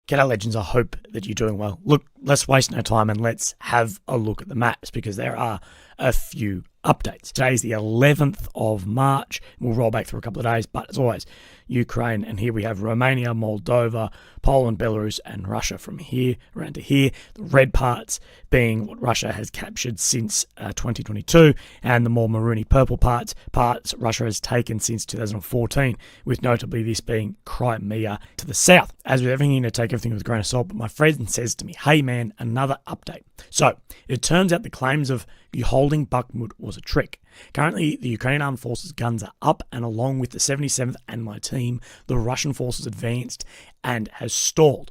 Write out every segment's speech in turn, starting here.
G'day legends, I hope that you're doing well. Look, let's waste no time and let's have a look at the maps because there are a few updates. Today is the 11th of March. We'll roll back through a couple of days, but as always, Ukraine, and here we have Romania, Moldova, Poland, Belarus, and Russia from here around to here. The red parts being what Russia has captured since 2022, and the more maroony purple parts Russia has taken since 2014, with notably this being Crimea to the south. As with everything, you need to take everything with a grain of salt, but my friend says to me, hey man, another update. So, it turns out the claims of you holding Bakhmut was a trick. Currently, the Ukrainian Armed Forces guns are up, and along with the 77th and my team, the Russian forces advanced and has stalled.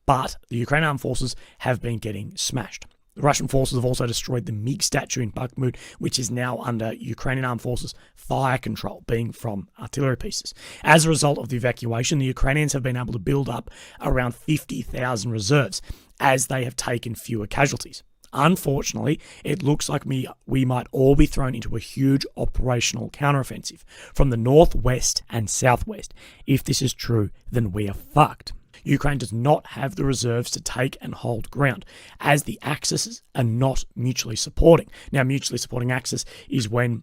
But the Ukrainian Armed Forces have been getting smashed. The Russian forces have also destroyed the MiG statue in Bakhmut, which is now under Ukrainian Armed Forces fire control, being from artillery pieces. As a result of the evacuation, the Ukrainians have been able to build up around 50,000 reserves, as they have taken fewer casualties. Unfortunately, it looks like we might all be thrown into a huge operational counteroffensive from the northwest and southwest. If this is true, then we are fucked. Ukraine does not have the reserves to take and hold ground, as the axes are not mutually supporting. Now, mutually supporting axis is when,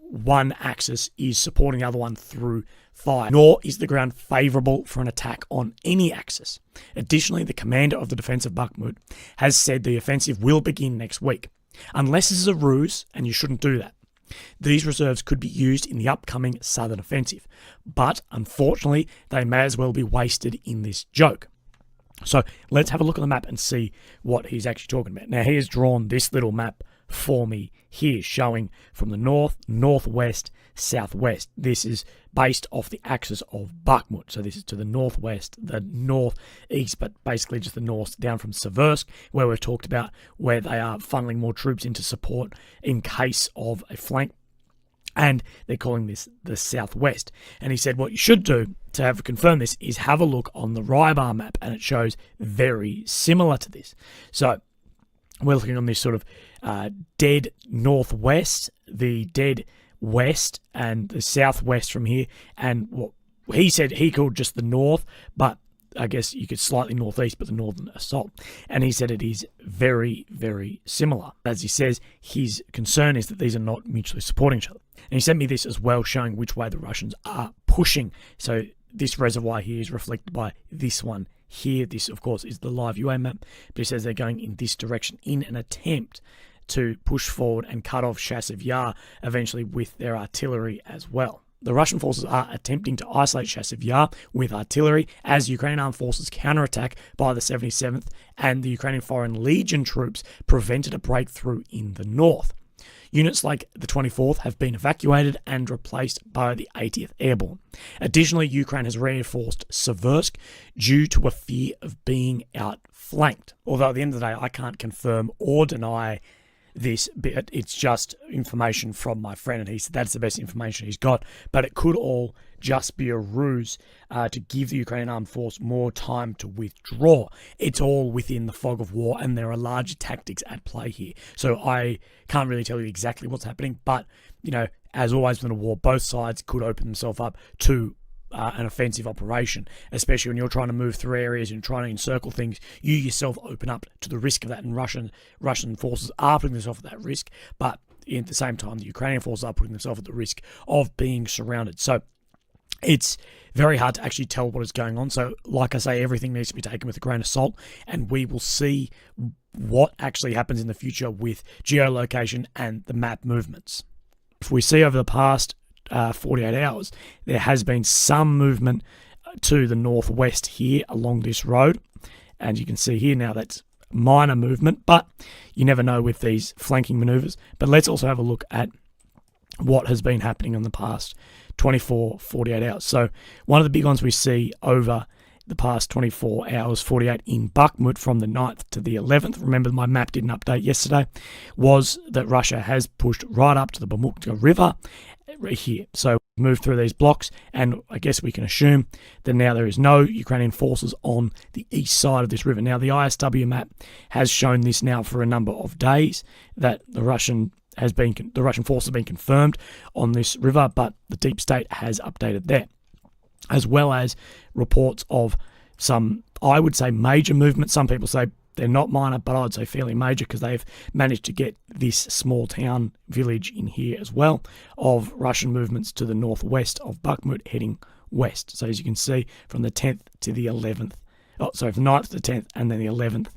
one axis is supporting the other one through fire, nor is the ground favourable for an attack on any axis. Additionally, the commander of the defence of Bakhmut has said the offensive will begin next week. Unless this is a ruse, and you shouldn't do that. These reserves could be used in the upcoming southern offensive, but unfortunately, they may as well be wasted in this joke. So let's have a look at the map and see what he's actually talking about. Now, he has drawn this little map for me here, showing from the north, northwest, southwest. This is based off the axis of Bakhmut. So this is to the northwest, the northeast, but basically just the north down from Seversk, where we've talked about where they are funneling more troops into support in case of a flank. And they're calling this the southwest. And he said what you should do to have confirm this is have a look on the Rybar map, and it shows very similar to this. So we're looking on this sort of dead northwest, the dead west, and the southwest from here. And what he said he called just the north, but I guess you could slightly northeast, but the northern assault. And he said it is very, very similar. As he says, his concern is that these are not mutually supporting each other. And he sent me this as well, showing which way the Russians are pushing. So this reservoir here is reflected by this one here. This, of course, is the live UAM map, but he says they're going in this direction in an attempt to push forward and cut off Chasiv Yar eventually with their artillery as well. The Russian forces are attempting to isolate Chasiv Yar with artillery as Ukrainian Armed Forces counterattack by the 77th and the Ukrainian Foreign Legion troops prevented a breakthrough in the north. Units like the 24th have been evacuated and replaced by the 80th Airborne. Additionally, Ukraine has reinforced Seversk due to a fear of being outflanked. Although at the end of the day, I can't confirm or deny this bit. It's just information from my friend, and he said that's the best information he's got. But it could all just be a ruse to give the Ukrainian Armed Force more time to withdraw. It's all within the fog of war, and there are larger tactics at play here. So I can't really tell you exactly what's happening, but as always within a war, both sides could open themselves up to an offensive operation, especially when you're trying to move through areas and trying to encircle things. You yourself open up to the risk of that, and Russian forces are putting themselves at that risk, but at the same time, the Ukrainian forces are putting themselves at the risk of being surrounded. So it's very hard to actually tell what is going on. So like I say, everything needs to be taken with a grain of salt, and we will see what actually happens in the future with geolocation and the map movements. If we see over the past 48 hours, there has been some movement to the northwest here along this road, and you can see here now that's minor movement, but you never know with these flanking maneuvers. But let's also have a look at what has been happening in the past 48 hours. So one of the big ones we see over the past 24 hours, 48 in Bakhmut from the 9th to the 11th, remember my map didn't update yesterday, was that Russia has pushed right up to the Bakhmut River right here. So move through these blocks, and I guess we can assume that now there is no Ukrainian forces on the east side of this river. Now the ISW map has shown this now for a number of days, that the Russian force has been confirmed on this river, but the deep state has updated there, as well as reports of some I would say major movements. Some people say they're not minor, but I would say fairly major because they've managed to get this small town village in here as well of Russian movements to the northwest of Bakhmut heading west. So as you can see, from the 10th to the 11th, from 9th to the 10th and then the 11th,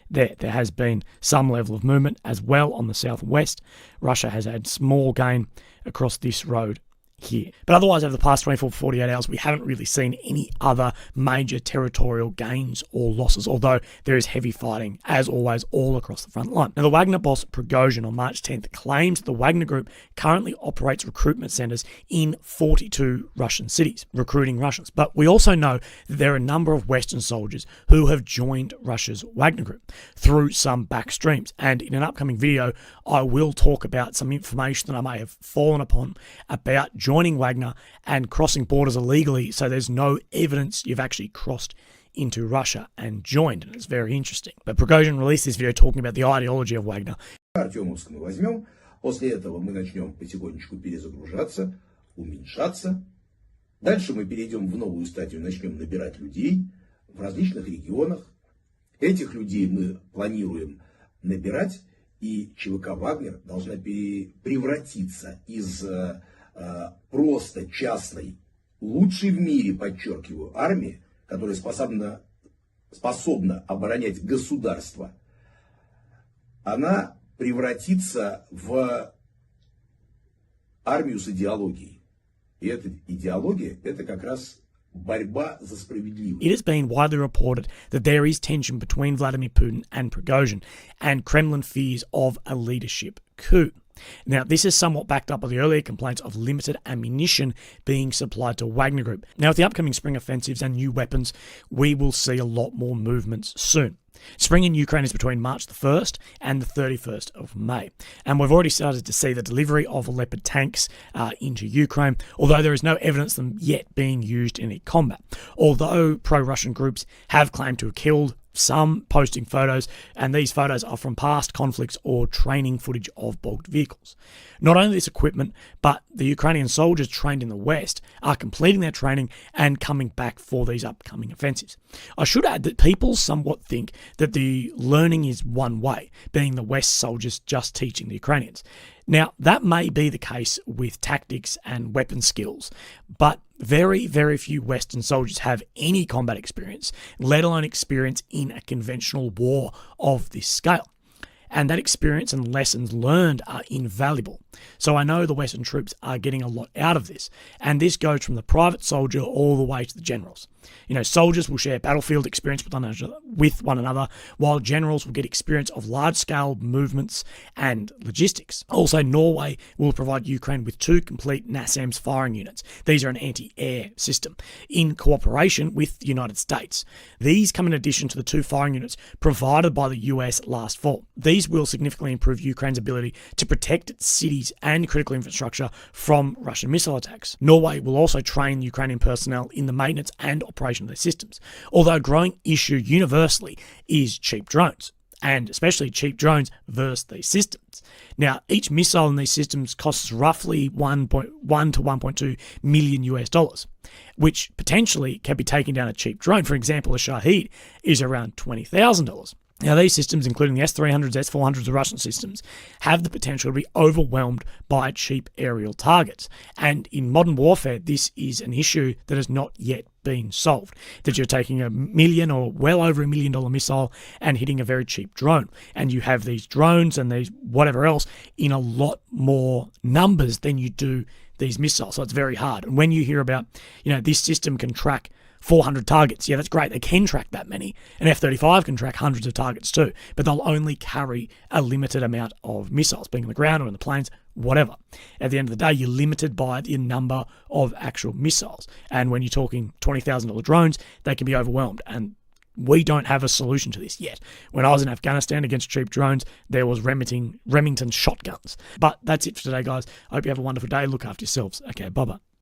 there has been some level of movement as well on the southwest. Russia has had small gain across this road here. But otherwise, over the past 24 to 48 hours, we haven't really seen any other major territorial gains or losses, although there is heavy fighting, as always, all across the front line. Now, the Wagner boss Prigozhin on March 10th claims the Wagner Group currently operates recruitment centers in 42 Russian cities, recruiting Russians. But we also know that there are a number of Western soldiers who have joined Russia's Wagner Group through some back streams. And in an upcoming video, I will talk about some information that I may have fallen upon about joining Wagner and crossing borders illegally, so there's no evidence you've actually crossed into Russia and joined, and it's very interesting. But Prigozhin released this video talking about the ideology of Wagner. Артемовск мы возьмем, после этого мы начнем потихонечку перезагружаться, уменьшаться. Дальше мы перейдем в новую стадию, начнем набирать людей в различных регионах. Этих людей мы планируем набирать, и ЧВК «Вагнер» должна превратиться из просто частной, лучшей в мире, подчеркиваю, армии, которая способна оборонять государство, она превратится в армию с идеологией. И эта идеология, это как раз борьба за справедливость. It has been widely reported that there is tension between Vladimir Putin and Prigozhin, and Kremlin fears of a leadership coup. Now, this is somewhat backed up by the earlier complaints of limited ammunition being supplied to Wagner Group. Now, with the upcoming spring offensives and new weapons, we will see a lot more movements soon. Spring in Ukraine is between March the 1st and the 31st of May. And we've already started to see the delivery of Leopard tanks into Ukraine, although there is no evidence of them yet being used in any combat. Although pro-Russian groups have claimed to have killed some, posting photos, and these photos are from past conflicts or training footage of bogged vehicles. Not only this equipment, but the Ukrainian soldiers trained in the West are completing their training and coming back for these upcoming offensives. I should add that people somewhat think that the learning is one way, being the West soldiers just teaching the Ukrainians. Now, that may be the case with tactics and weapon skills, but very, very few Western soldiers have any combat experience, let alone experience in a conventional war of this scale. And that experience and lessons learned are invaluable. So I know the Western troops are getting a lot out of this, and this goes from the private soldier all the way to the generals. You know, soldiers will share battlefield experience with one another, while generals will get experience of large-scale movements and logistics. Also, Norway will provide Ukraine with 2 complete NASAMS firing units. These are an anti-air system, in cooperation with the United States. These come in addition to the 2 firing units provided by the US last fall. These will significantly improve Ukraine's ability to protect its cities and critical infrastructure from Russian missile attacks. Norway will also train Ukrainian personnel in the maintenance and operation of their systems, although a growing issue universally is cheap drones, and especially cheap drones versus these systems. Now, each missile in these systems costs roughly $1 to $1.2 million US, which potentially can be taken down a cheap drone. For example, a Shahed is around $20,000. Now, these systems, including the S-300s, S-400s, the Russian systems, have the potential to be overwhelmed by cheap aerial targets. And in modern warfare, this is an issue that has not yet been solved. That you're taking $1 million or well over $1 million missile and hitting a very cheap drone. And you have these drones and these whatever else in a lot more numbers than you do these missiles. So it's very hard. And when you hear about, this system can track 400 targets. Yeah, that's great. They can track that many. An F-35 can track hundreds of targets too, but they'll only carry a limited amount of missiles, being on the ground or in the planes, whatever. At the end of the day, you're limited by the number of actual missiles. And when you're talking $20,000 drones, they can be overwhelmed. And we don't have a solution to this yet. When I was in Afghanistan against cheap drones, there was Remington shotguns. But that's it for today, guys. I hope you have a wonderful day. Look after yourselves. Okay, bye-bye.